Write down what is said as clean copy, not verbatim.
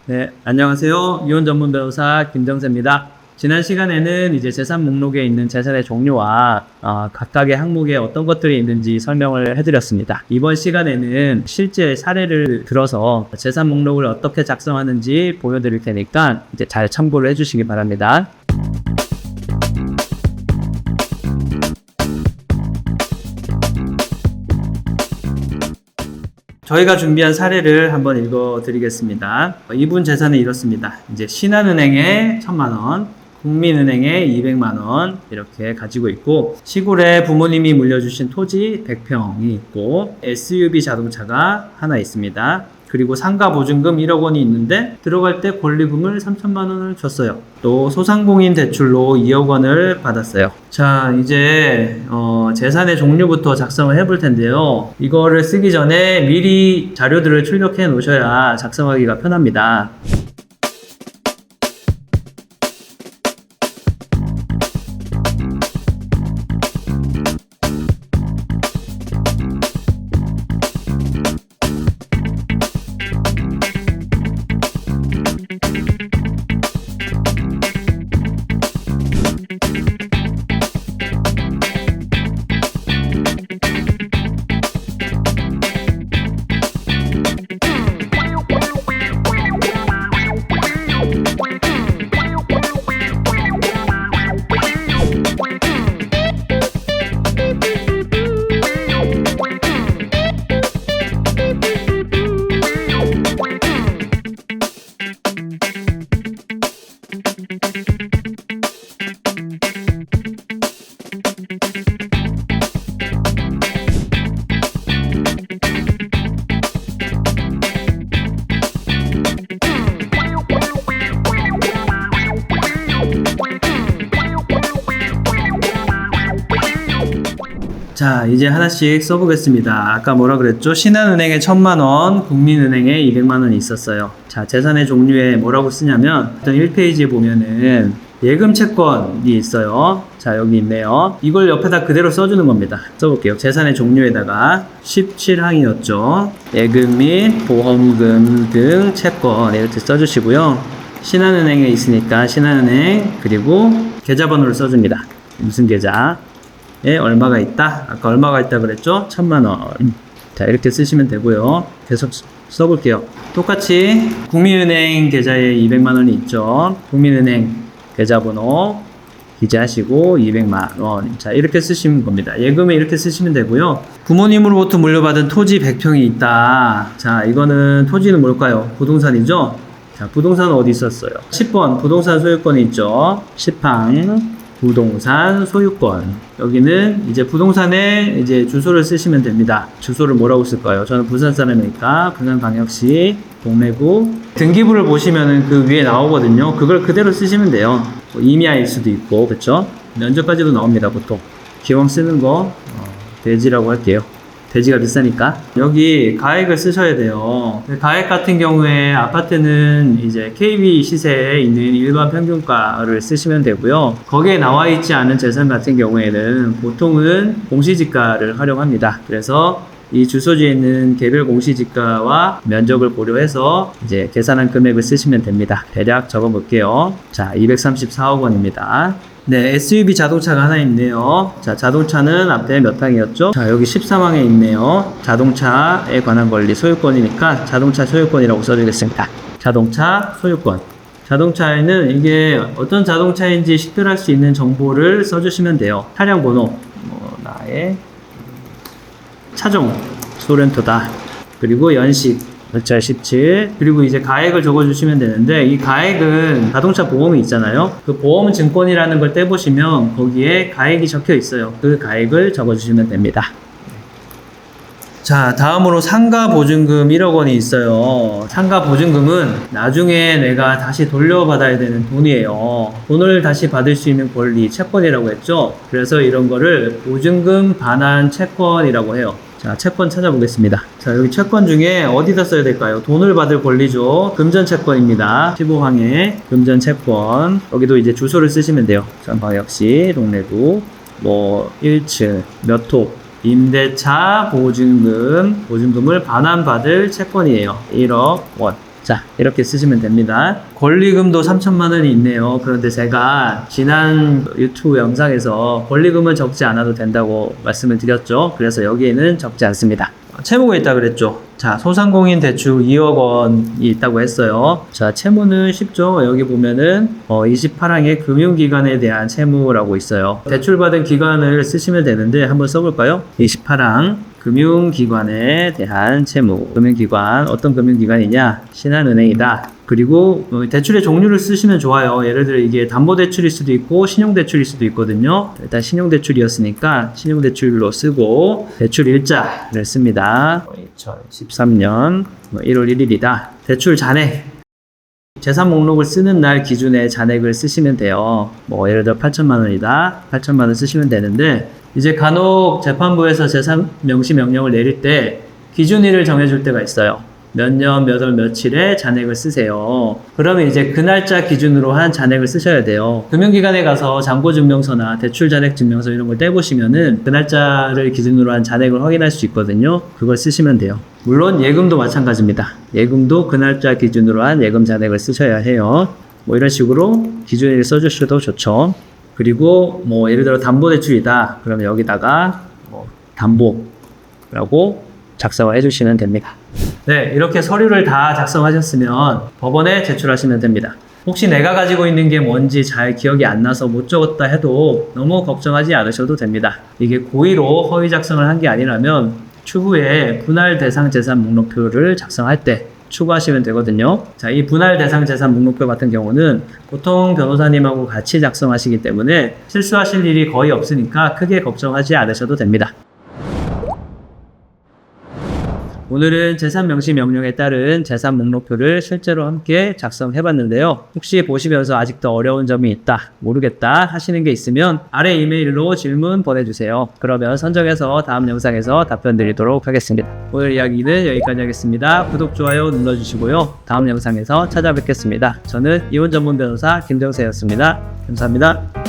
네, 안녕하세요. 이혼 전문 변호사 김정세입니다. 지난 시간에는 이제 재산 목록에 있는 재산의 종류와 각각의 항목에 어떤 것들이 있는지 설명을 해드렸습니다. 이번 시간에는 실제 사례를 들어서 재산 목록을 어떻게 작성하는지 보여드릴 테니까 이제 잘 참고를 해주시기 바랍니다. 저희가 준비한 사례를 한번 읽어드리겠습니다. 이분 재산은 이렇습니다. 이제 신한은행에 1,000만원, 국민은행에 200만원 이렇게 가지고 있고, 시골에 부모님이 물려주신 토지 100평이 있고, SUV 자동차가 하나 있습니다. 그리고 상가 보증금 1억 원이 있는데 들어갈 때 권리금을 3천만 원을 줬어요. 또 소상공인 대출로 2억 원을 받았어요. 자, 이제 재산의 종류부터 작성을 해볼 텐데요. 이거를 쓰기 전에 미리 자료들을 출력해 놓으셔야 작성하기가 편합니다. 자, 이제 하나씩 써보겠습니다. 아까 뭐라 그랬죠? 신한은행에 1,000만원, 국민은행에 200만원이 있었어요. 자, 재산의 종류에 뭐라고 쓰냐면, 일단 1페이지에 보면은 예금 채권이 있어요. 자, 여기 있네요. 이걸 옆에다 그대로 써주는 겁니다. 써볼게요. 재산의 종류에다가 17항이었죠. 예금 및 보험금 등 채권 이렇게 써주시고요. 신한은행에 있으니까 신한은행, 그리고 계좌번호를 써줍니다. 무슨 계좌? 에 얼마가 있다? 아까 얼마가 있다 그랬죠? 1,000만원. 자, 이렇게 쓰시면 되고요. 계속 써볼게요. 똑같이 국민은행 계좌에 200만원이 있죠. 국민은행 계좌번호 기재하시고 200만원. 자, 이렇게 쓰시면 겁니다. 예금에 이렇게 쓰시면 되고요. 부모님으로부터 물려받은 토지 100평이 있다. 자, 이거는 토지는 뭘까요? 부동산이죠? 자, 부동산은 어디 있었어요? 10번 부동산 소유권이 있죠. 10항 부동산 소유권. 여기는 이제 부동산에 이제 주소를 쓰시면 됩니다. 주소를 뭐라고 쓸까요? 저는 부산 사람이니까 부산광역시 동래구. 등기부를 보시면은 그 위에 나오거든요. 그걸 그대로 쓰시면 돼요. 뭐 임야일 수도 있고, 그쵸? 면적까지도 나옵니다, 보통. 기왕 쓰는 거 돼지라고 할게요. 돼지가 비싸니까. 여기 가액을 쓰셔야 돼요. 가액 같은 경우에 아파트는 이제 KB 시세에 있는 일반 평균가를 쓰시면 되고요. 거기에 나와 있지 않은 재산 같은 경우에는 보통은 공시지가를 활용합니다. 그래서 이 주소지에 있는 개별 공시지가와 면적을 고려해서 이제 계산한 금액을 쓰시면 됩니다. 대략 적어 볼게요. 자, 234억 원입니다. 네, SUV 자동차가 하나 있네요. 자, 자동차는 앞에 몇 항이었죠? 자, 여기 13항에 있네요. 자동차에 관한 권리 소유권이니까 자동차 소유권이라고 써주겠습니다. 자동차 소유권. 자동차에는 이게 어떤 자동차인지 식별할 수 있는 정보를 써주시면 돼요. 차량 번호, 나의 차종, 소렌토다. 그리고 연식. 날짜 17. 그리고 이제 가액을 적어주시면 되는데, 이 가액은 자동차 보험이 있잖아요. 그 보험 증권이라는 걸 떼보시면 거기에 가액이 적혀 있어요. 그 가액을 적어주시면 됩니다. 자, 다음으로 상가 보증금 1억 원이 있어요. 상가 보증금은 나중에 내가 다시 돌려받아야 되는 돈이에요. 돈을 다시 받을 수 있는 권리, 채권이라고 했죠. 그래서 이런 거를 보증금 반환 채권이라고 해요. 자, 채권 찾아보겠습니다. 자, 여기 채권 중에 어디다 써야 될까요? 돈을 받을 권리죠. 금전채권입니다. 15항에 금전채권. 여기도 이제 주소를 쓰시면 돼요. 부산광역시 동래구 1층 몇 호. 임대차 보증금을 반환받을 채권이에요. 1억 원. 자, 이렇게 쓰시면 됩니다. 권리금도 3천만 원이 있네요. 그런데 제가 지난 유튜브 영상에서 권리금은 적지 않아도 된다고 말씀을 드렸죠. 그래서 여기에는 적지 않습니다. 채무가 있다 그랬죠. 자, 소상공인 대출 2억 원이 있다고 했어요. 자, 채무는 쉽죠. 여기 보면은 28항에 금융기관에 대한 채무라고 있어요. 대출받은 기관을 쓰시면 되는데 한번 써볼까요? 28항 금융기관에 대한 채무. 금융기관, 어떤 금융기관이냐? 신한은행이다. 그리고 대출의 종류를 쓰시면 좋아요. 예를 들어 이게 담보대출일 수도 있고 신용대출일 수도 있거든요. 일단 신용대출이었으니까 신용대출로 쓰고 대출 일자를 씁니다. 2013년 1월 1일이다. 대출 잔액. 재산 목록을 쓰는 날 기준의 잔액을 쓰시면 돼요. 뭐 예를 들어 8천만 원이다. 8천만 원 쓰시면 되는데 이제 간혹 재판부에서 재산 명시 명령을 내릴 때 기준일을 정해줄 때가 있어요. 몇 년, 몇 월, 며칠에 잔액을 쓰세요. 그러면 이제 그 날짜 기준으로 한 잔액을 쓰셔야 돼요. 금융기관에 가서 잔고증명서나 대출잔액증명서 이런 걸 떼보시면은 그 날짜를 기준으로 한 잔액을 확인할 수 있거든요. 그걸 쓰시면 돼요. 물론 예금도 마찬가지입니다. 예금도 그 날짜 기준으로 한 예금 잔액을 쓰셔야 해요. 뭐 이런 식으로 기준일을 써주셔도 좋죠. 그리고 뭐 예를 들어 담보대출이다. 그러면 여기다가 뭐 담보라고 작성을 해주시면 됩니다. 네, 이렇게 서류를 다 작성하셨으면 법원에 제출하시면 됩니다. 혹시 내가 가지고 있는 게 뭔지 잘 기억이 안 나서 못 적었다 해도 너무 걱정하지 않으셔도 됩니다. 이게 고의로 허위 작성을 한 게 아니라면 추후에 분할 대상 재산 목록표를 작성할 때 추가하시면 되거든요. 자, 이 분할 대상 재산 목록표 같은 경우는 보통 변호사님하고 같이 작성하시기 때문에 실수하실 일이 거의 없으니까 크게 걱정하지 않으셔도 됩니다. 오늘은 재산 명시 명령에 따른 재산 목록표를 실제로 함께 작성해 봤는데요. 혹시 보시면서 아직도 어려운 점이 있다, 모르겠다 하시는 게 있으면 아래 이메일로 질문 보내주세요. 그러면 선정해서 다음 영상에서 답변 드리도록 하겠습니다. 오늘 이야기는 여기까지 하겠습니다. 구독, 좋아요 눌러주시고요. 다음 영상에서 찾아뵙겠습니다. 저는 이혼 전문 변호사 김정세였습니다. 감사합니다.